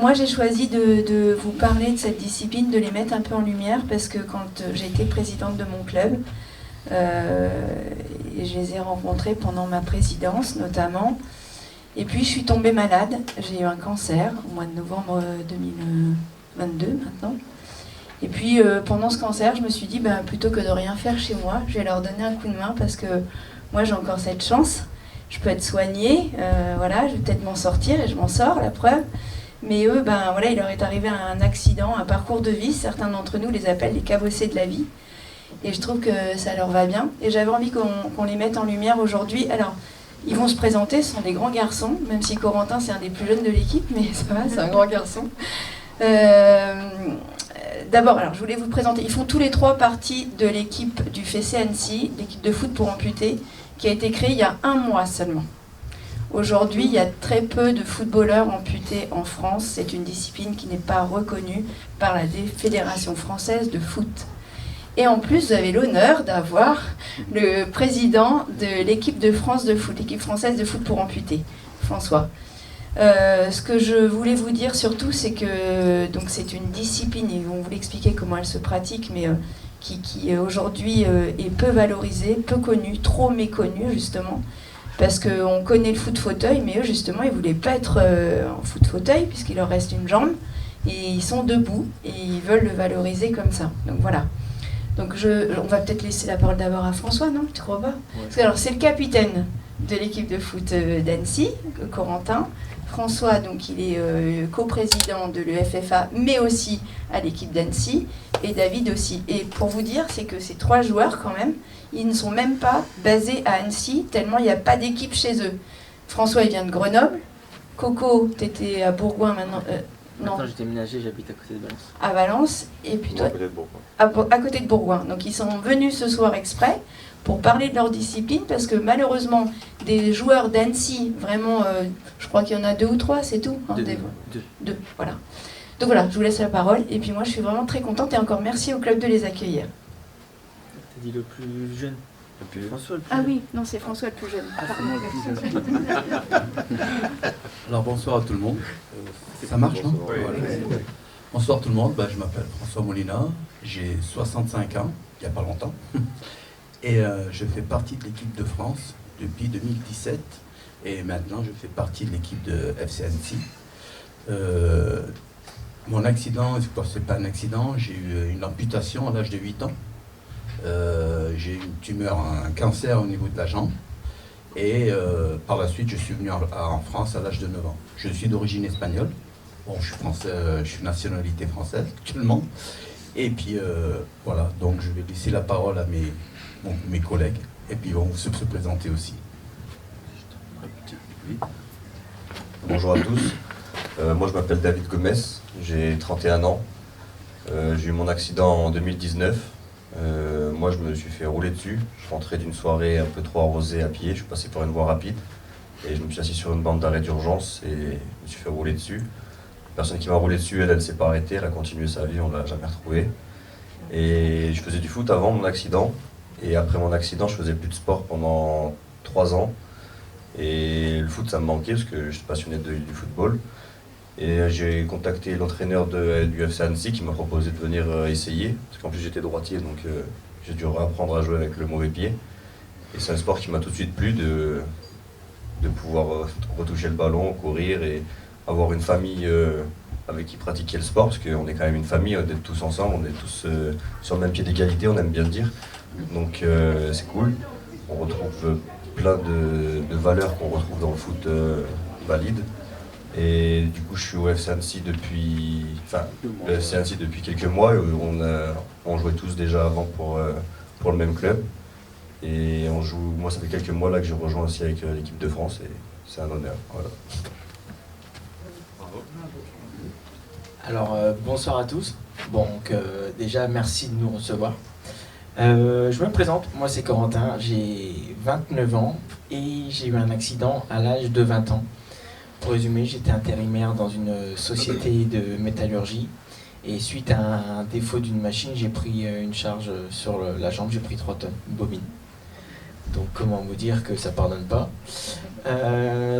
moi j'ai choisi de vous parler de cette discipline, de les mettre un peu en lumière, parce que quand j'ai été présidente de mon club, et je les ai rencontrés pendant ma présidence notamment, et puis je suis tombée malade, j'ai eu un cancer au mois de novembre 2022 maintenant. Et puis pendant ce cancer, je me suis dit, plutôt que de rien faire chez moi, je vais leur donner un coup de main, parce que moi j'ai encore cette chance, je peux être soignée, voilà, je vais peut-être m'en sortir, et je m'en sors, la preuve. Mais eux, voilà, il leur est arrivé un accident, un parcours de vie, certains d'entre nous les appellent les cabossés de la vie. Et je trouve que ça leur va bien. Et j'avais envie qu'on les mette en lumière aujourd'hui. Alors, ils vont se présenter, ce sont des grands garçons, même si Corentin c'est un des plus jeunes de l'équipe, mais ça va, c'est un grand garçon. D'abord, alors je voulais vous présenter, ils font tous les trois partie de l'équipe du FC Annecy, l'équipe de foot pour amputés, qui a été créée il y a 1 mois seulement. Aujourd'hui, il y a très peu de footballeurs amputés en France. C'est une discipline qui n'est pas reconnue par la Fédération française de foot. Et en plus, vous avez l'honneur d'avoir le président de l'équipe de France de foot, l'équipe française de foot pour amputés, François. Ce que je voulais vous dire surtout, c'est que donc c'est une discipline, et on vous l'expliquer comment elle se pratique, mais qui aujourd'hui est peu valorisée, peu connue, trop méconnue justement. Parce qu'on connaît le foot fauteuil, mais eux, justement, ils ne voulaient pas être en foot fauteuil, puisqu'il leur reste une jambe, et ils sont debout, et ils veulent le valoriser comme ça. Donc voilà. Donc on va peut-être laisser la parole d'abord à François, non? Tu crois pas? Parce que alors, c'est le capitaine de l'équipe de foot d'Annecy, Corentin. François, donc il est coprésident de l'UFFA, mais aussi à l'équipe d'Annecy, et David aussi. Et pour vous dire, c'est que ces 3 joueurs, quand même, ils ne sont même pas basés à Annecy, tellement il n'y a pas d'équipe chez eux. François, il vient de Grenoble. Coco, tu étais à Bourgoin maintenant. Non. Maintenant, j'étais ménager, j'habite à côté de Valence. À Valence, et puis toi, à côté de Bourgoin. À côté de Bourgoin. Donc ils sont venus ce soir exprès pour parler de leur discipline, parce que malheureusement, des joueurs d'Annecy, vraiment, je crois qu'il y en a 2 ou 3, c'est tout. Hein, deux, voilà. Donc voilà, je vous laisse la parole, et puis moi je suis vraiment très contente, et encore merci au club de les accueillir. T'as dit le plus jeune. François le plus Ah jeune. oui, non, c'est François le plus jeune. Alors bonsoir à tout le monde. Ça marche, non? Oui. Voilà. Bonsoir tout le monde, je m'appelle François Molina, j'ai 65 ans, il n'y a pas longtemps, et je fais partie de l'équipe de France depuis 2017, et maintenant je fais partie de l'équipe de FC Annecy. Mon accident, c'est pas un accident, j'ai eu une amputation à l'âge de 8 ans. J'ai eu une tumeur, un cancer au niveau de la jambe, et par la suite je suis venu en France à l'âge de 9 ans. Je suis d'origine espagnole, bon, je suis français, je suis nationalité française actuellement, et puis voilà, donc je vais laisser la parole à mes collègues, et puis on va se présenter aussi. Bonjour à tous, moi je m'appelle David Gomez, j'ai 31 ans, j'ai eu mon accident en 2019. Moi je me suis fait rouler dessus, je rentrais d'une soirée un peu trop arrosée à pied, je suis passé par une voie rapide et je me suis assis sur une bande d'arrêt d'urgence et je me suis fait rouler dessus. La personne qui m'a roulé dessus, elle ne s'est pas arrêtée, elle a continué sa vie, on ne l'a jamais retrouvée. Et je faisais du foot avant mon accident, et après mon accident je faisais plus de sport pendant 3 ans. Et le foot ça me manquait parce que j'étais passionné du football. Et j'ai contacté l'entraîneur du FC Annecy qui m'a proposé de venir essayer, parce qu'en plus j'étais droitier, donc j'ai dû apprendre à jouer avec le mauvais pied. Et c'est un sport qui m'a tout de suite plu, de pouvoir retoucher le ballon, courir et avoir une famille avec qui pratiquer le sport, parce qu'on est quand même une famille, on est tous ensemble, on est tous sur le même pied d'égalité, on aime bien le dire. Donc c'est cool, on retrouve plein de valeurs qu'on retrouve dans le foot valide. Et du coup, je suis au FC Annecy depuis quelques mois. On jouait tous déjà avant pour le même club. Et on joue. Moi, ça fait quelques mois là que j'ai rejoint aussi avec l'équipe de France et c'est un honneur. Voilà. Alors, bonsoir à tous. Donc, déjà, merci de nous recevoir. Je me présente, moi c'est Corentin, j'ai 29 ans et j'ai eu un accident à l'âge de 20 ans. Pour résumer, j'étais intérimaire dans une société de métallurgie et suite à un défaut d'une machine, j'ai pris une charge sur la jambe, j'ai pris 3 tonnes, une bobine. Donc comment vous dire que ça pardonne pas.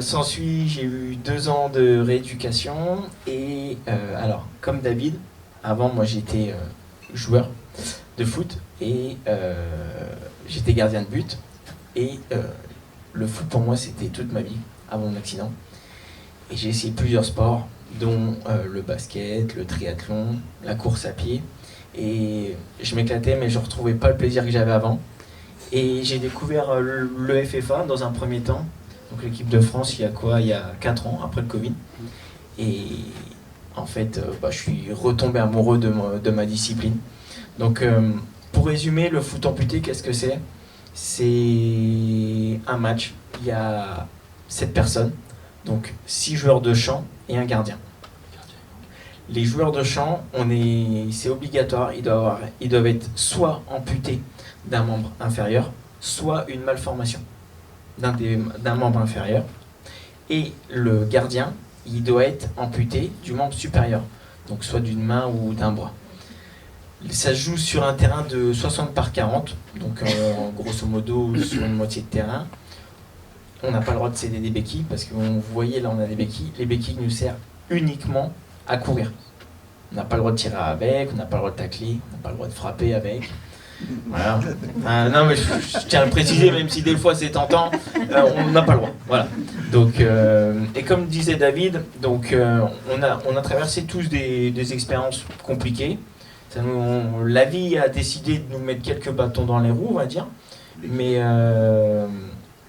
S'ensuit, j'ai eu 2 ans de rééducation. Et alors, comme David, avant, moi j'étais joueur de foot et j'étais gardien de but. Et le foot pour moi, c'était toute ma vie avant mon accident. Et j'ai essayé plusieurs sports, dont le basket, le triathlon, la course à pied. Et je m'éclatais, mais je ne retrouvais pas le plaisir que j'avais avant. Et j'ai découvert le FFA dans un premier temps. Donc l'équipe de France, il y a 4 ans, après le Covid. Et en fait, je suis retombé amoureux de ma discipline. Donc pour résumer, le foot amputé, qu'est-ce que c'est ? C'est un match, il y a 7 personnes, donc 6 joueurs de champ et un gardien. Les joueurs de champ, c'est obligatoire, ils doivent être soit amputés d'un membre inférieur, soit une malformation d'un membre inférieur. Et le gardien, il doit être amputé du membre supérieur, donc soit d'une main ou d'un bras. Ça se joue sur un terrain de 60 par 40, donc grosso modo sur une moitié de terrain. On n'a pas le droit de céder des béquilles, parce que vous voyez là on a des béquilles. Les béquilles nous servent uniquement à courir. On n'a pas le droit de tirer avec, on n'a pas le droit de tacler, on n'a pas le droit de frapper avec. Voilà. Non mais je tiens à le préciser, même si des fois c'est tentant, on n'a pas le droit. Voilà. Donc, et comme disait David, donc, on a traversé tous des expériences compliquées. La vie a décidé de nous mettre quelques bâtons dans les roues, on va dire. Mais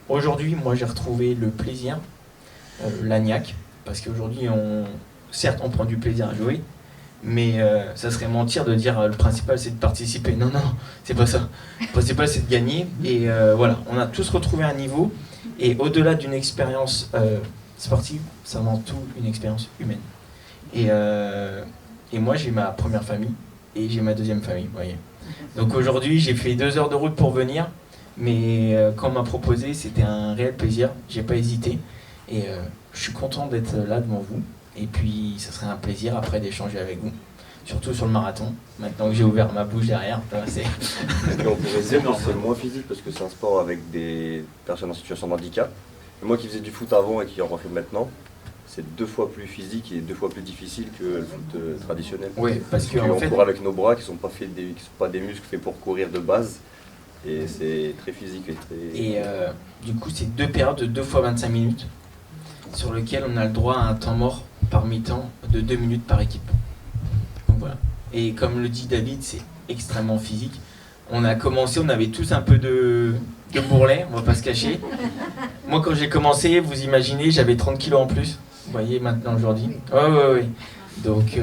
aujourd'hui, moi j'ai retrouvé le plaisir, la niaque, parce qu'aujourd'hui, certes on prend du plaisir à jouer, mais ça serait mentir de dire le principal c'est de participer. Non, c'est pas ça. Le principal c'est de gagner. Et voilà, on a tous retrouvé un niveau. Et au-delà d'une expérience sportive, c'est avant tout une expérience humaine. Et moi j'ai ma première famille et j'ai ma deuxième famille, vous voyez. Donc aujourd'hui j'ai fait 2 heures de route pour venir, mais quand on m'a proposé c'était un réel plaisir, j'ai pas hésité. Et je suis content d'être là devant vous. Et puis, ça serait un plaisir après d'échanger avec vous, surtout sur le marathon. Maintenant que j'ai ouvert ma bouche derrière, c'est... On pourrait dire que c'est moins physique parce que c'est un sport avec des personnes en situation de handicap. Et moi qui faisais du foot avant et qui en refais maintenant, c'est 2 fois plus physique et 2 fois plus difficile que le foot traditionnel. Oui, parce qu'on court avec nos bras qui sont pas des muscles faits pour courir de base. Et c'est très physique. Et du coup, c'est 2 périodes de 2 fois 25 minutes sur lesquelles on a le droit à un temps mort par mi-temps de 2 minutes par équipe. Donc voilà. Et comme le dit David, c'est extrêmement physique. On a commencé, on avait tous un peu de bourrelet, on va pas se cacher. Moi quand j'ai commencé, vous imaginez, j'avais 30 kilos en plus. Vous voyez maintenant aujourd'hui. Ouais. Donc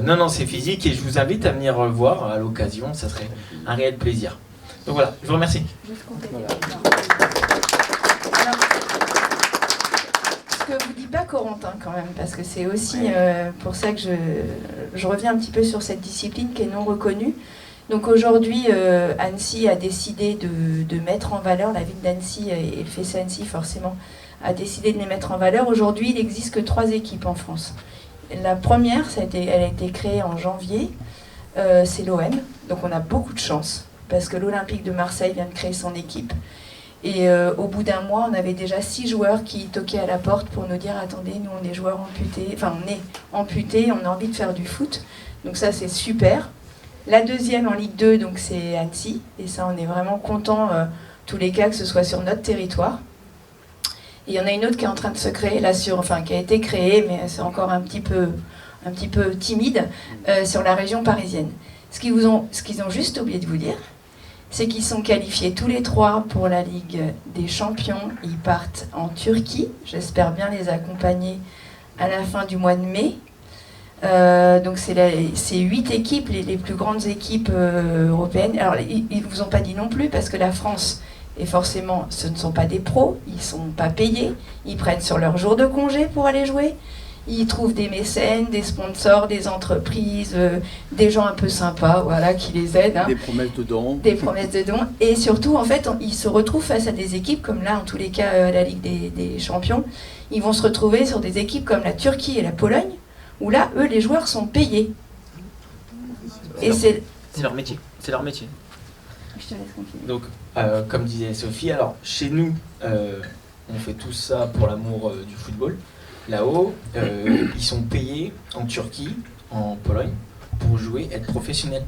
non, c'est physique et je vous invite à venir voir à l'occasion, ça serait un réel plaisir. Donc voilà, je vous remercie. Ce que vous dit pas Corentin quand même, parce que c'est aussi pour ça que je reviens un petit peu sur cette discipline qui est non reconnue. Donc aujourd'hui, Annecy a décidé de mettre en valeur, la ville d'Annecy et le FEC Annecy forcément a décidé de les mettre en valeur. Aujourd'hui, il n'existe que 3 équipes en France. La première, elle a été créée en janvier, c'est l'OM, donc on a beaucoup de chance, parce que l'Olympique de Marseille vient de créer son équipe. Et au bout d'un mois, on avait déjà 6 joueurs qui toquaient à la porte pour nous dire « Attendez, nous on est joueurs amputés, enfin on est amputés, on a envie de faire du foot. » Donc ça c'est super. La deuxième en Ligue 2, donc c'est Annecy. Et ça on est vraiment contents, tous les cas, que ce soit sur notre territoire. Et il y en a une autre qui est en train de se créer, là, qui a été créée, mais c'est encore un petit peu timide, sur la région parisienne. Ce qu'ils ont juste oublié de vous dire, c'est qu'ils sont qualifiés tous les 3 pour la Ligue des Champions. Ils partent en Turquie. J'espère bien les accompagner à la fin du mois de mai. Donc c'est 8 équipes, les plus grandes équipes européennes. Alors ils ne vous ont pas dit non plus, parce que la France, et forcément ce ne sont pas des pros, ils ne sont pas payés, ils prennent sur leur jour de congé pour aller jouer. Ils trouvent des mécènes, des sponsors, des entreprises, des gens un peu sympas, voilà, qui les aident. Des promesses de dons. Des promesses de dons. Et surtout, en fait, ils se retrouvent face à des équipes, comme là, en tous les cas, la Ligue des Champions. Ils vont se retrouver sur des équipes comme la Turquie et la Pologne, où là, eux, les joueurs sont payés. C'est leur métier. C'est leur métier. Je te laisse continuer. Donc, comme disait Sophie, alors, chez nous, on fait tout ça pour l'amour du football. Là-haut, ils sont payés en Turquie, en Pologne, pour jouer, être professionnels.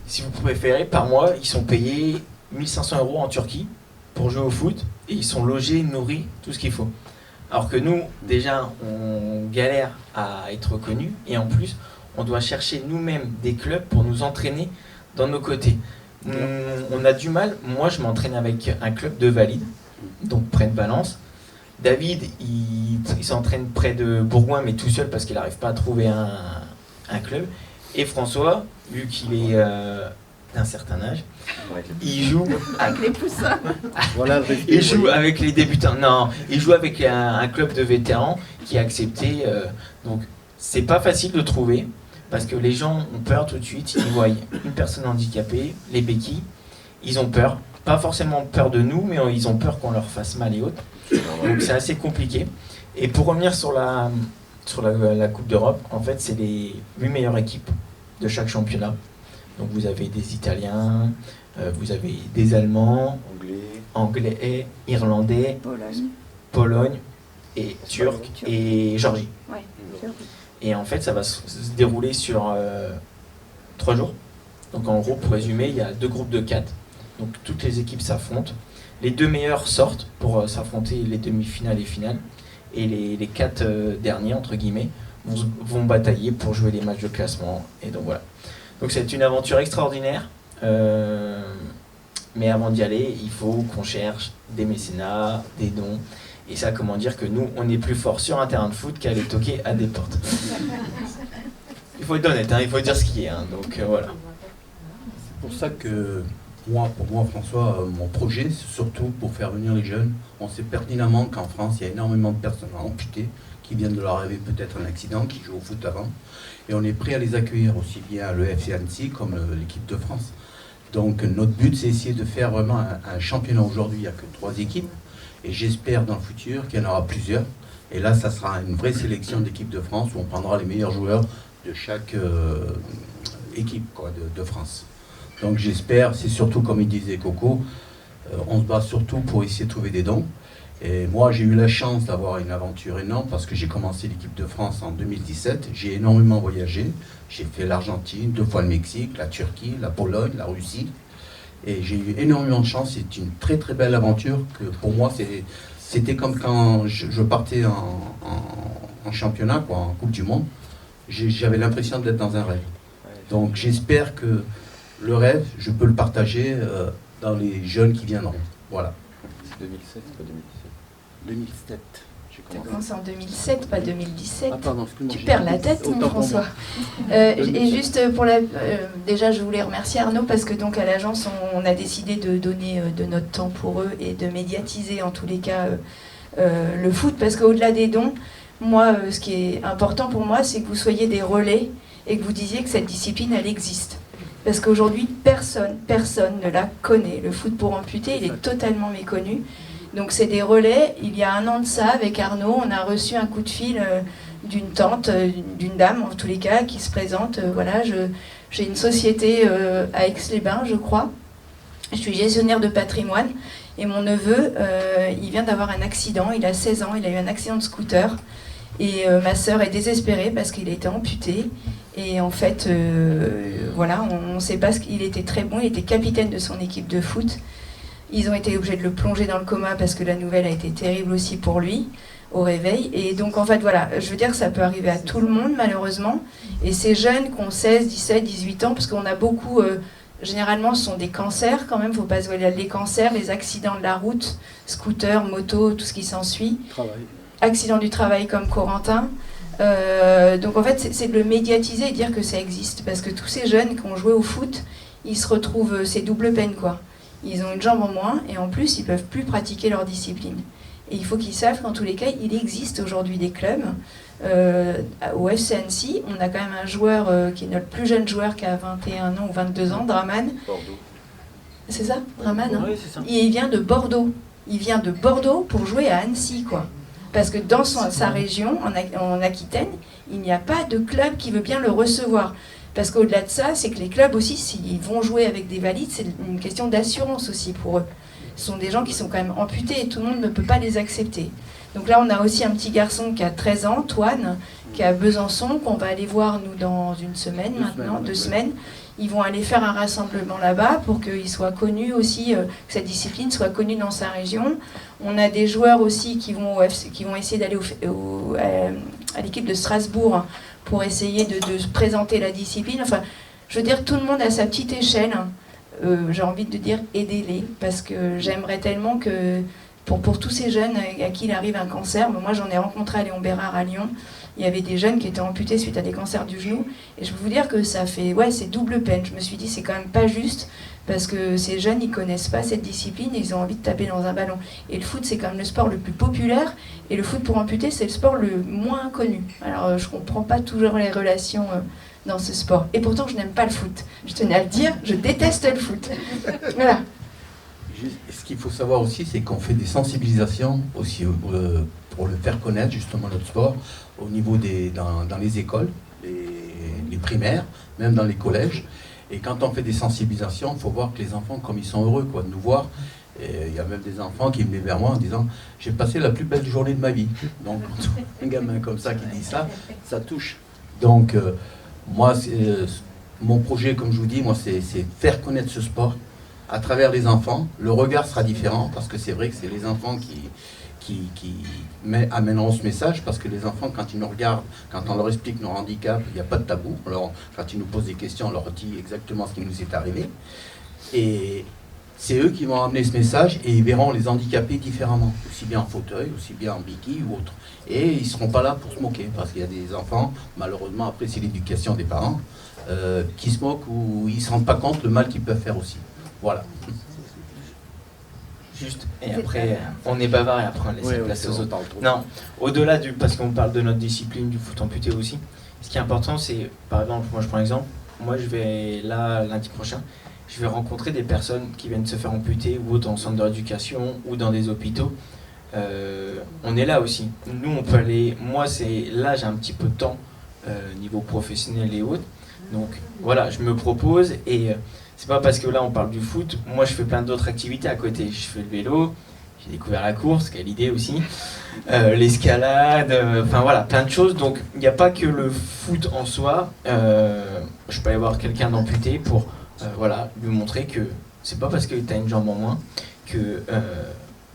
Si vous préférez, par mois, ils sont payés 1 500 € en Turquie pour jouer au foot, et ils sont logés, nourris, tout ce qu'il faut. Alors que nous, déjà, on galère à être reconnus, et en plus, on doit chercher nous-mêmes des clubs pour nous entraîner dans nos côtés. On a du mal. Moi, je m'entraîne avec un club de Valide, donc près de Valence. David, il s'entraîne près de Bourgoin, mais tout seul parce qu'il n'arrive pas à trouver un club. Et François, vu qu'il est d'un certain âge, il joue avec les poussins. Voilà, il joue avec les débutants. Non, il joue avec un club de vétérans qui a accepté. Donc, c'est pas facile de trouver parce que les gens ont peur tout de suite. Ils voient une personne handicapée, les béquilles, ils ont peur. Pas forcément peur de nous, mais ils ont peur qu'on leur fasse mal et autres. Donc, c'est assez compliqué. Et pour revenir sur la Coupe d'Europe, en fait, c'est les 8 meilleures équipes de chaque championnat. Donc vous avez des Italiens, vous avez des Allemands, Anglais, Irlandais, Pologne et Turcs et Géorgie. Ouais. Et en fait, ça va se dérouler sur 3 jours. Donc en gros, pour résumer, il y a 2 groupes de 4. Donc toutes les équipes s'affrontent. Les 2 meilleurs sortent pour s'affronter les demi-finales et finales. Et les 4 derniers, entre guillemets, vont batailler pour jouer les matchs de classement. Et donc voilà. Donc c'est une aventure extraordinaire. Mais avant d'y aller, il faut qu'on cherche des mécénats, des dons. Et ça, comment dire que nous, on est plus fort sur un terrain de foot qu'à aller toquer à des portes. Il faut être honnête, hein, il faut dire ce qui est. Hein, donc voilà. C'est pour ça que pour moi, François, mon projet, c'est surtout pour faire venir les jeunes. On sait pertinemment qu'en France, il y a énormément de personnes amputées qui viennent de leur arriver peut-être un accident, qui jouent au foot avant. Et on est prêt à les accueillir aussi bien à l'EFC Annecy comme l'équipe de France. Donc notre but, c'est essayer de faire vraiment un championnat. Aujourd'hui, il n'y a que 3 équipes. Et j'espère dans le futur qu'il y en aura plusieurs. Et là, ça sera une vraie sélection d'équipes de France où on prendra les meilleurs joueurs de chaque équipe de France. Donc j'espère, c'est surtout comme il disait Coco, on se bat surtout pour essayer de trouver des dons. Et moi, j'ai eu la chance d'avoir une aventure énorme parce que j'ai commencé l'équipe de France en 2017. J'ai énormément voyagé. J'ai fait l'Argentine, 2 fois le Mexique, la Turquie, la Pologne, la Russie. Et j'ai eu énormément de chance. C'est une très très belle aventure que pour moi, c'était comme quand je partais en championnat, en Coupe du Monde. J'avais l'impression d'être dans un rêve. Donc j'espère que le rêve, je peux le partager dans les jeunes qui viendront. Voilà. C'est 2007, pas 2017. 2007. Tu as commencé en 2007, pas 2017. Ah pardon, excuse-moi. Tu perds la tête, mon François. Et juste pour déjà, je voulais remercier Arnaud parce que donc à l'agence, on a décidé de donner de notre temps pour eux et de médiatiser en tous les cas le foot parce qu'au-delà des dons, moi, ce qui est important pour moi, c'est que vous soyez des relais et que vous disiez que cette discipline, elle existe. Parce qu'aujourd'hui, personne ne la connaît. Le foot pour amputés, il est totalement méconnu. Donc c'est des relais. Il y a 1 an de ça, avec Arnaud, on a reçu un coup de fil d'une tante, d'une dame en tous les cas, qui se présente. Voilà, j'ai une société à Aix-les-Bains, je crois. Je suis gestionnaire de patrimoine. Et mon neveu, il vient d'avoir un accident. Il a 16 ans, il a eu un accident de scooter. Et ma sœur est désespérée parce qu'il a été amputé. Et en fait, voilà, on ne sait pas qu'il était très bon. Il était capitaine de son équipe de foot. Ils ont été obligés de le plonger dans le coma parce que la nouvelle a été terrible aussi pour lui, au réveil. Et donc, en fait, voilà, je veux dire que ça peut arriver à tout le monde, malheureusement. Et ces jeunes qui ont 16, 17, 18 ans, parce qu'on a beaucoup, généralement, ce sont des cancers quand même, il ne faut pas se voiler les cancers, les accidents de la route, scooter, moto, tout ce qui s'ensuit. Accident du travail comme Corentin. Donc en fait, c'est de le médiatiser et dire que ça existe. Parce que tous ces jeunes qui ont joué au foot, ils se retrouvent, c'est double peine quoi. Ils ont une jambe en moins et en plus, ils ne peuvent plus pratiquer leur discipline. Et il faut qu'ils savent qu'en tous les cas, il existe aujourd'hui des clubs. Au FC Annecy, on a quand même un joueur qui est notre plus jeune joueur qui a 21 ans ou 22 ans, Draman. Bordeaux. C'est ça, Draman hein. Oui, c'est ça. Et il vient de Bordeaux. Il vient de Bordeaux pour jouer à Annecy, quoi. Parce que dans sa région, en Aquitaine, il n'y a pas de club qui veut bien le recevoir. Parce qu'au-delà de ça, c'est que les clubs aussi, s'ils vont jouer avec des valides, c'est une question d'assurance aussi pour eux. ce sont des gens qui sont quand même amputés et tout le monde ne peut pas les accepter. Donc là, on a aussi un petit garçon qui a 13 ans, Toine, qui est à Besançon, qu'on va aller voir, nous, dans une semaine maintenant, 2 semaines. Ils vont aller faire un rassemblement là-bas pour qu'il soit connu aussi, que cette discipline soit connue dans sa région. On a des joueurs aussi qui vont essayer d'aller à l'équipe de Strasbourg pour essayer de présenter la discipline. Enfin, je veux dire, tout le monde à sa petite échelle. J'ai envie de dire, aidez-les, parce que j'aimerais tellement que... Pour tous ces jeunes à qui il arrive un cancer, moi j'en ai rencontré à Léon Bérard à Lyon, il y avait des jeunes qui étaient amputés suite à des cancers du genou, et je peux vous dire que ça fait, c'est double peine. Je me suis dit, c'est quand même pas juste, parce que ces jeunes, ils connaissent pas cette discipline, et ils ont envie de taper dans un ballon. Et le foot, c'est quand même le sport le plus populaire, et le foot pour amputés, c'est le sport le moins connu. Alors je comprends pas toujours les relations dans ce sport, et pourtant je n'aime pas le foot. Je tenais à le dire, je déteste le foot. Voilà. Ce qu'il faut savoir aussi, c'est qu'on fait des sensibilisations aussi pour le faire connaître, justement, notre sport, au niveau dans les écoles, les primaires, même dans les collèges. Et quand on fait des sensibilisations, il faut voir que les enfants, comme ils sont heureux de nous voir, et il y a même des enfants qui venaient vers moi en disant « J'ai passé la plus belle journée de ma vie ». Donc, un gamin comme ça qui dit ça, ça touche. Donc, moi, mon projet, comme je vous dis, moi, c'est faire connaître ce sport à travers les enfants. Le regard sera différent, parce que c'est vrai que c'est les enfants qui amèneront ce message, parce que les enfants, quand ils nous regardent, quand on leur explique nos handicaps, il n'y a pas de tabou. Alors, quand ils nous posent des questions, on leur dit exactement ce qui nous est arrivé. Et c'est eux qui vont amener ce message, et ils verront les handicapés différemment, aussi bien en fauteuil, aussi bien en béquille ou autre. Et ils ne seront pas là pour se moquer, parce qu'il y a des enfants, malheureusement, après c'est l'éducation des parents, qui se moquent ou ils ne se rendent pas compte le mal qu'ils peuvent faire aussi. Voilà. Juste, et après, on est bavard et après on laisse la place aux autres. Non, au-delà parce qu'on parle de notre discipline, du foot amputé aussi, ce qui est important, c'est, par exemple, moi je prends l'exemple, moi je vais, là, lundi prochain, je vais rencontrer des personnes qui viennent se faire amputer ou autre en centre de rééducation ou dans des hôpitaux. On est là aussi. Nous, on peut aller, moi, là, j'ai un petit peu de temps, niveau professionnel et autres. Donc, voilà, je me propose et... c'est pas parce que là on parle du foot, moi je fais plein d'autres activités à côté. Je fais le vélo, j'ai découvert la course, quelle idée aussi, l'escalade, enfin voilà, plein de choses. Donc il n'y a pas que le foot en soi. Je peux aller voir quelqu'un d'amputé pour lui montrer que c'est pas parce que tu as une jambe en moins que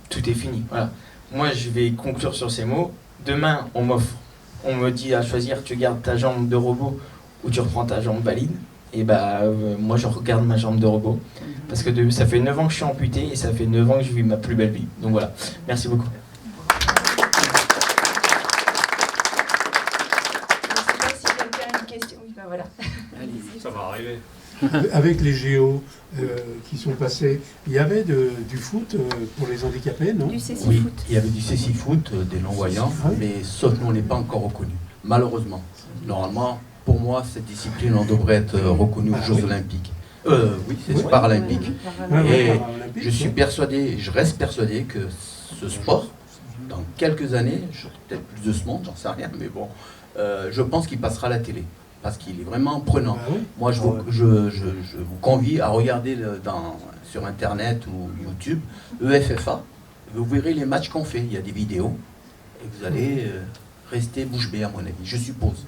tout est fini. Voilà. Moi je vais conclure sur ces mots. Demain on me dit à choisir, tu gardes ta jambe de robot ou tu reprends ta jambe valide. Et moi je regarde ma jambe de robot, parce que ça fait 9 ans que je suis amputé et ça fait 9 ans que je vis ma plus belle vie. Donc voilà, merci beaucoup. Je ne sais pas si quelqu'un a une question. Oui, voilà. Ça va arriver. Avec les JO qui sont passés, il y avait du foot pour les handicapés, non? Du cécifoot. Oui, il y avait du cécifoot, des non-voyants, mais sauf nous, on n'est pas encore reconnus, malheureusement. Normalement, pour moi, cette discipline, on devrait être reconnu aux Jeux Olympiques. Oui, c'est paralympique. Et je suis persuadé, je reste persuadé que ce sport, dans quelques années, peut-être plus de ce monde, j'en sais rien, mais bon, je pense qu'il passera à la télé, parce qu'il est vraiment prenant. Moi, je vous convie à regarder sur Internet ou YouTube, EFFA, vous verrez les matchs qu'on fait, il y a des vidéos, et vous allez rester bouche bée, à mon avis, je suppose.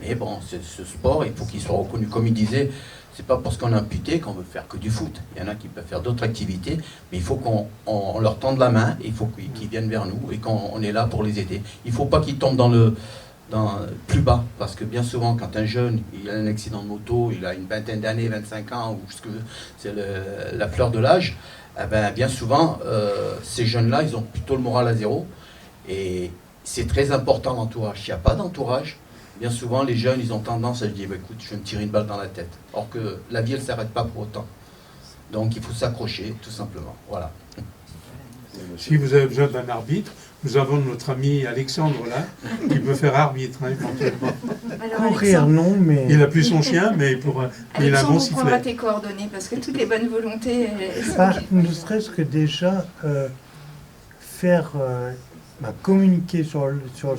Mais bon, ce sport, il faut qu'il soit reconnu. Comme il disait, c'est pas parce qu'on est amputé qu'on veut faire que du foot. Il y en a qui peuvent faire d'autres activités, mais il faut qu'on leur tende la main, il faut qu'ils viennent vers nous et qu'on est là pour les aider. Il ne faut pas qu'ils tombent dans plus bas, parce que bien souvent, quand un jeune il a un accident de moto, il a une vingtaine d'années, 25 ans, ou ce que c'est la fleur de l'âge, bien souvent, ces jeunes-là, ils ont plutôt le moral à zéro. Et c'est très important l'entourage. S'il n'y a pas d'entourage, bien souvent, les jeunes, ils ont tendance à se dire écoute, je vais me tirer une balle dans la tête. Or que la vie, elle ne s'arrête pas pour autant. Donc, il faut s'accrocher, tout simplement. Voilà. Si vous avez besoin d'un arbitre, nous avons notre ami Alexandre là, qui peut faire arbitre, éventuellement. Alors, Rire, non, mais... Il n'a plus son chien, mais il a un bon on prendra sifflet. tes coordonnées, parce que toutes les bonnes volontés... ne serait-ce que déjà faire communiquer sur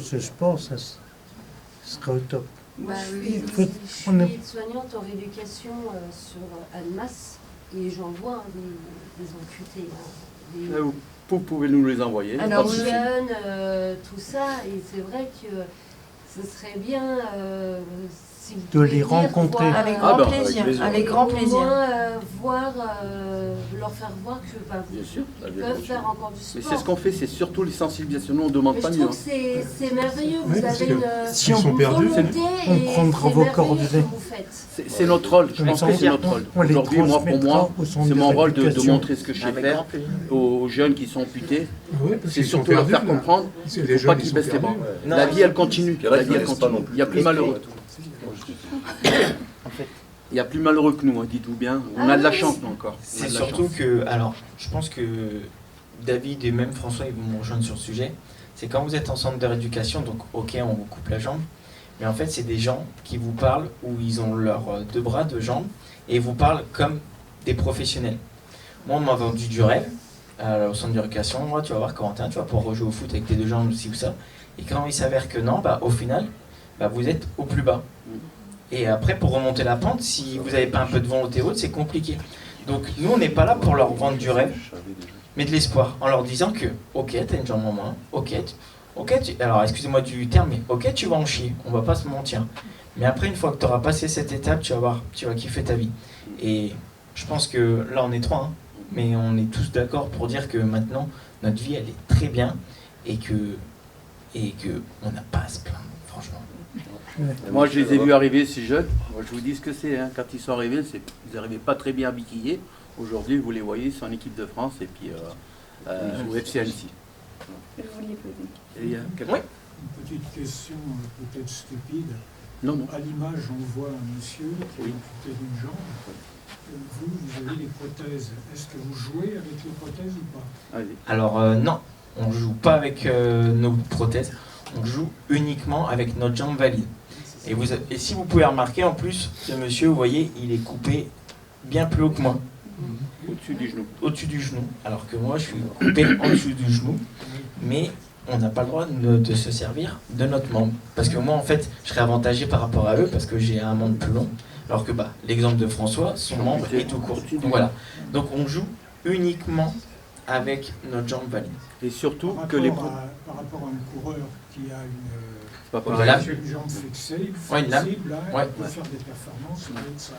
ce sport, ça serait au top. Bah, Je suis aide-soignante en rééducation sur Annemasse et j'en vois des amputés. Vous pouvez nous les envoyer. Alors, les jeunes, tout ça, et c'est vrai que ce serait bien si vous de pouvez les dire, rencontrer. voir, avec grand bah, plaisir, avec avec grand au plaisir. moins, voir, leur faire voir que Bien sûr. ils peuvent faire encore du Mais sport. c'est ce qu'on fait, c'est surtout les sensibilisations. Nous, on ne demande Mais pas je mieux. trouve que c'est merveilleux, Oui, vous parce avez que une, si une on sont perdus, volonté on et prendra c'est vos merveilleux coordonnées. ce que vous faites. C'est notre rôle. Je pense que c'est notre rôle. On les Aujourd'hui, moi, pour transmettra moi, au centre c'est de mon rôle de rééducation. montrer ce que je sais Avec faire grand plaisir. aux jeunes qui sont amputés. Oui, parce C'est qu'ils sont surtout leur perdus, faire là. comprendre C'est les faut pas jeunes, ils qu'ils sont baissent les bras. perdus. Non, La vie, elle continue. Il y en a La qui vie, elle laissent pas continue. non plus. Il y a plus malheureux. En fait, Il y a plus malheureux que nous, hein, dites-vous bien. On a de la chance, nous, encore. On a c'est de la surtout chance. que, alors, je pense que David et même François, ils vont me rejoindre sur le sujet. C'est quand vous êtes en centre de rééducation, donc ok, on vous coupe la jambe, mais en fait, c'est des gens qui vous parlent où ils ont leurs deux bras, deux jambes, et ils vous parlent comme des professionnels. Moi, on m'a vendu du rêve au centre de rééducation. Moi, tu vas voir Corentin, tu vas pouvoir rejouer au foot avec tes deux jambes, ci ou ça. Et quand il s'avère que non, bah, au final, bah, vous êtes au plus bas. Et après, pour remonter la pente, si vous n'avez pas un peu de volonté haute, c'est compliqué. Donc, nous, on n'est pas là pour leur vendre du rêve, mais de l'espoir, en leur disant que, ok, t'as une jambe en moins, alors excusez-moi du terme, mais ok, tu vas en chier, on va pas se mentir. Mais après, une fois que tu auras passé cette étape, tu vas voir, tu vas kiffer ta vie. Et je pense que là, on est trois, hein, mais on est tous d'accord pour dire que maintenant, notre vie, elle est très bien et que on n'a pas à se plaindre, franchement. Moi, je les ai vus arriver, ces jeunes. Moi, je vous dis ce que c'est. Hein. Quand ils sont arrivés, ils n'arrivaient pas très bien habillés. Aujourd'hui, vous les voyez, ils sont en équipe de France et puis au FC Annecy. Je voulais poser. Et il y a quelqu'un- Oui. Une petite question peut-être stupide. Non, non. À l'image, on voit un monsieur qui est Oui. amputé d'une jambe. Vous avez des prothèses. Est-ce que vous jouez avec les prothèses ou pas? Allez. Alors non, on ne joue pas avec nos prothèses, on joue uniquement avec notre jambe valide. Et si vous pouvez remarquer, en plus, ce monsieur, vous voyez, il est coupé bien plus haut que moi, Au-dessus du genou. au-dessus du genou, alors que moi, je suis coupé en dessous du genou, mais on n'a pas le droit de se servir de notre membre. Parce que moi, en fait, je serais avantagé par rapport à eux, parce que j'ai un membre plus long, alors que l'exemple de François, son membre est tout court. Donc voilà. Donc on joue uniquement avec notre jambe valide. Et surtout Par que les. rapport à un coureur qui a Pas Une pareil. lame. une jambe flexible, Ouais, une lame. flexible, là, Ouais. il peut faire des performances avec ça.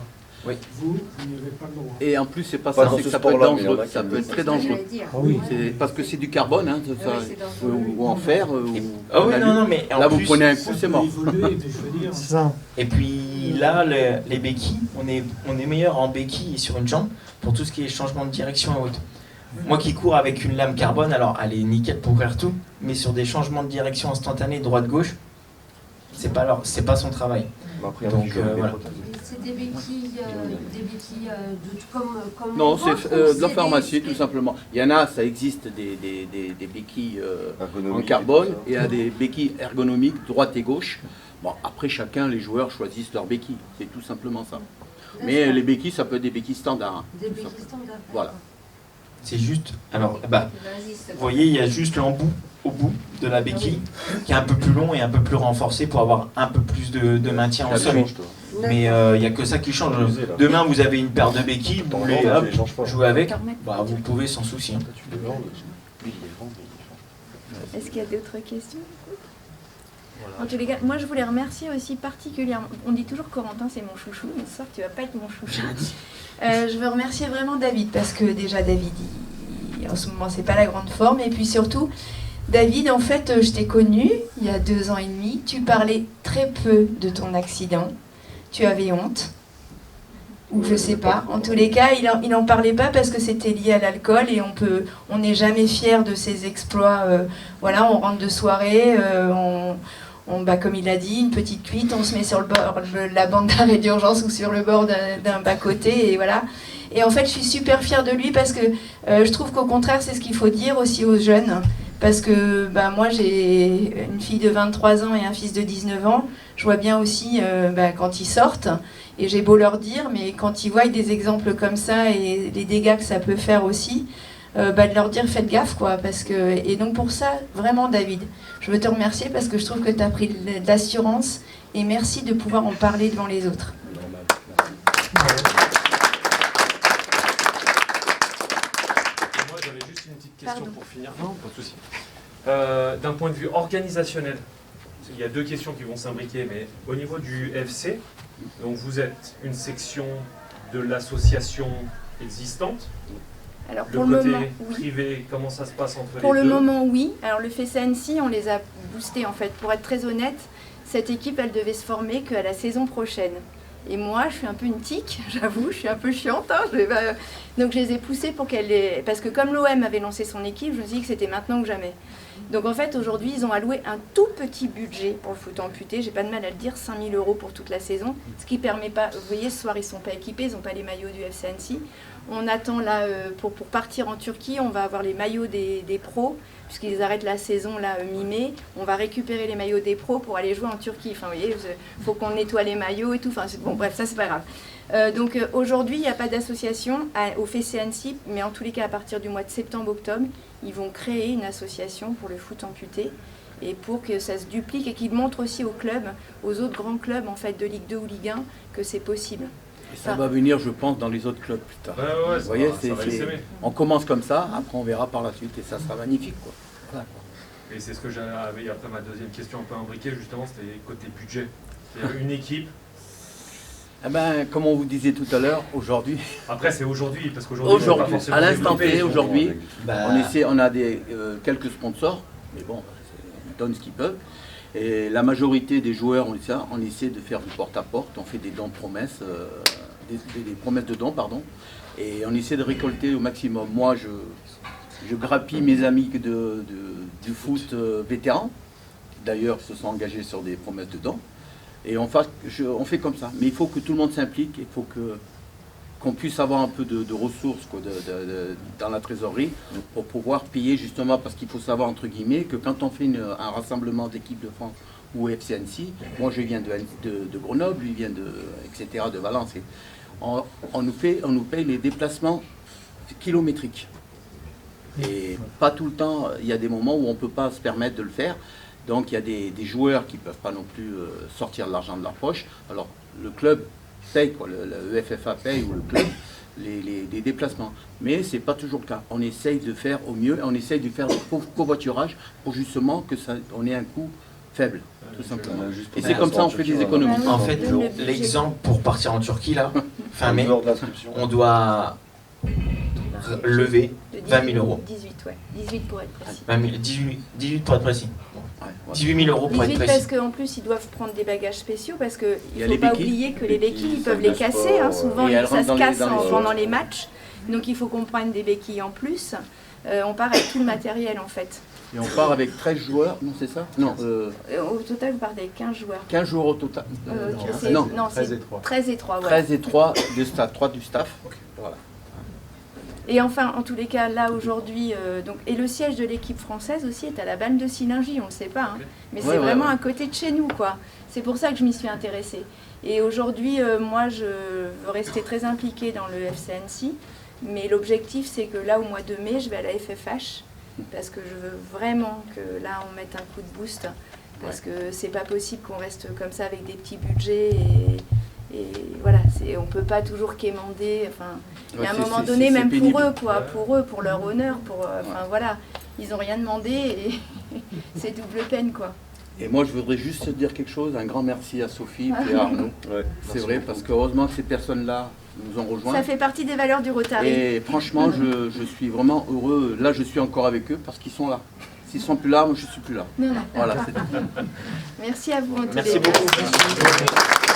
Oui. Vous n'y avez pas le droit. Et en plus, c'est pas Pas ça, dans c'est que ce ça peut être sport-là, mais il y en dangereux. a qui Ça le peut être font. très dangereux. Ah oui. C'est parce que c'est du carbone, hein, ça, Ah oui, c'est dangereux. ou en fer. Ah oui, non, mais en Là, vous plus, prenez un Ça coup, c'est peut mort. évoluer, mais je veux dire, C'est ça. Et puis là, les béquilles, on est meilleur en béquilles et sur une jambe pour tout ce qui est changement de direction et autres. Moi qui cours avec une lame carbone, alors elle est nickel pour courir tout, mais sur des changements de direction instantanés droite-gauche, c'est pas son travail. Après, Donc, on joue avec des voilà. prothèses. C'est des béquilles, comme Non, les c'est vôtres, ou de c'est la des- pharmacie, tout simplement. Il y en a, ça existe des béquilles en Ergonomique, carbone, tout ça. et il y a des béquilles ergonomiques, droite et gauche. Bon, après, chacun, les joueurs choisissent leurs béquilles. C'est tout simplement ça. Mais les béquilles, ça peut être des béquilles standards. hein. Des béquilles standards. Voilà. C'est juste, alors, Vas-y, c'est vous bon. voyez, il y a juste l'embout au bout de la béquille qui est un peu plus long et un peu plus renforcé pour avoir un peu plus de maintien en Ça sol. change, toi. Mais il n'y a que ça qui change. Demain, vous avez une paire de béquilles, vous Ton voulez ventre, hop, tu les changes pas. jouer avec, vous pouvez sans souci. hein. Est-ce qu'il y a d'autres questions? En tous les cas, moi je voulais remercier aussi particulièrement, on dit toujours Corentin c'est mon chouchou, mais ce soir tu vas pas être mon chouchou. Je veux remercier vraiment David, parce que déjà David, en ce moment c'est pas la grande forme, et puis surtout, David, en fait, je t'ai connu il y a 2 ans et demi, tu parlais très peu de ton accident, tu avais honte, ou je sais pas, en tous les cas, il en parlait pas parce que c'était lié à l'alcool, et on n'est jamais fier de ses exploits, voilà, on rentre de soirée, comme il a dit, une petite cuite, on se met sur le bord, la bande d'arrêt d'urgence ou sur le bord d'un bas-côté, et voilà. Et en fait, je suis super fière de lui parce que je trouve qu'au contraire, c'est ce qu'il faut dire aussi aux jeunes. Parce que moi, j'ai une fille de 23 ans et un fils de 19 ans. Je vois bien aussi quand ils sortent, et j'ai beau leur dire, mais quand ils voient des exemples comme ça et les dégâts que ça peut faire aussi, de leur dire faites gaffe, quoi. Et donc pour ça, vraiment David, je veux te remercier parce que je trouve que tu as pris de l'assurance, et merci de pouvoir en parler devant les autres. Moi, j'avais juste une petite Pardon. pour finir. Non, pas de souci. D'un point de vue organisationnel, il y a 2 questions qui vont s'imbriquer, mais au niveau du FC, donc vous êtes une section de l'association existante. Alors, Le pour le côté moment, oui. privé, comment ça se passe entre Pour les le deux? moment, oui. Alors, le FCNC, on les a boostés, en fait. Pour être très honnête, cette équipe, elle devait se former qu'à la saison prochaine. Et moi, je suis un peu une tique, j'avoue, je suis un peu chiante. Hein, donc, je les ai poussés pour qu'elle les... Parce que comme l'OM avait lancé son équipe, je me suis dit que c'était maintenant que jamais. Donc, en fait, aujourd'hui, ils ont alloué un tout petit budget pour le foot amputé. J'ai pas de mal à le dire, 5 000 € pour toute la saison. Ce qui permet pas... Vous voyez, ce soir, ils sont pas équipés, ils n'ont pas les maillots du FCNC. On attend là, pour partir en Turquie, on va avoir les maillots des pros, puisqu'ils arrêtent la saison là mi-mai. On va récupérer les maillots des pros pour aller jouer en Turquie. Enfin, vous voyez, il faut qu'on nettoie les maillots et tout. Enfin, bon, bref, ça, c'est pas grave. Donc aujourd'hui, il n'y a pas d'association au FCNC, mais en tous les cas, à partir du mois de septembre-octobre, ils vont créer une association pour le foot amputé et pour que ça se duplique et qu'ils montrent aussi aux clubs, aux autres grands clubs en fait, de Ligue 2 ou Ligue 1, que c'est possible. Et ça va venir, je pense, dans les autres clubs plus tard. Ouais, Vous voyez, ça va s'aimer. on commence comme ça, après on verra par la suite et ça sera magnifique. Quoi. Voilà, quoi. Et c'est ce que j'avais après ma deuxième question un peu imbriquée, justement, c'était côté budget. C'est-à-dire une équipe. Eh ben, comme on vous disait tout à l'heure, aujourd'hui... Après, c'est aujourd'hui, parce qu'aujourd'hui, à l'instant T, aujourd'hui, Bah, on a quelques sponsors, mais bon, ils donnent ce qu'ils peuvent. Et la majorité des joueurs, on essaie de faire du porte-à-porte, on fait des dons de promesses, des promesses de dons, pardon, et on essaie de récolter au maximum. Moi, je grappille mes amis du foot vétéran, d'ailleurs, ils se sont engagés sur des promesses de dons, et on fait comme ça. Mais il faut que tout le monde s'implique, il faut qu'on puisse avoir un peu de ressources quoi, dans la trésorerie pour pouvoir payer justement, parce qu'il faut savoir entre guillemets que quand on fait un rassemblement d'équipes de France ou FCNC, moi je viens de Grenoble, lui vient etc., de Valence, et on nous paye les déplacements kilométriques. Et pas tout le temps, il y a des moments où on ne peut pas se permettre de le faire. Donc il y a des joueurs qui ne peuvent pas non plus sortir de l'argent de leur poche. Alors le club paye, quoi, le FFA paye ou le club les déplacements. Mais ce n'est pas toujours le cas. On essaye de faire au mieux, on essaye de faire du covoiturage pour justement que on ait un coût faible, tout simplement. Et c'est comme ça on fait des économies. En fait, l'exemple pour partir en Turquie, là, fin mai, on doit lever 20 000 €. 18, ouais. 18 pour être précis. 18 pour être précis. 18 000 € pour être 18 précis. parce qu'en plus ils doivent prendre des bagages spéciaux parce qu'il ne faut les pas béquilles. oublier que les béquilles ils peuvent les casser, hein, souvent Et elles ça rentrent se casse dans les pendant les matchs, donc il faut qu'on prenne des béquilles en plus. On part avec tout le matériel en fait. Et on part avec 13 joueurs, non c'est ça? Non, Au total vous partez avec 15 joueurs. 15 joueurs au total. Non, 13 et 3. 13 et 3, ouais. 13 et 3 de staff, 3 du staff. Voilà. Et enfin, en tous les cas, là aujourd'hui, et le siège de l'équipe française aussi est à la Banne de Sillingy, on ne le sait pas, hein, mais c'est vraiment à côté de chez nous, quoi. C'est pour ça que je m'y suis intéressée. Et aujourd'hui, moi, je veux rester très impliquée dans le FCNC, mais l'objectif, c'est que là, au mois de mai, je vais à la FFH, parce que je veux vraiment que là, on mette un coup de boost, parce que c'est pas possible qu'on reste comme ça avec des petits budgets et voilà, on ne peut pas toujours quémander. Enfin, à un moment donné, même pour eux, quoi, pour leur honneur, enfin voilà, ils n'ont rien demandé et c'est double peine, quoi. Et moi, je voudrais juste dire quelque chose, un grand merci à Sophie et à Arnaud. C'est vrai, parce que heureusement que ces personnes-là nous ont rejoints. Ça fait partie des valeurs du Rotary. Et franchement, je suis vraiment heureux. Là, je suis encore avec eux parce qu'ils sont là. S'ils ne sont plus là, moi, je ne suis plus là. Non. Voilà, c'est tout. Merci à vous en tous les Merci cas. beaucoup.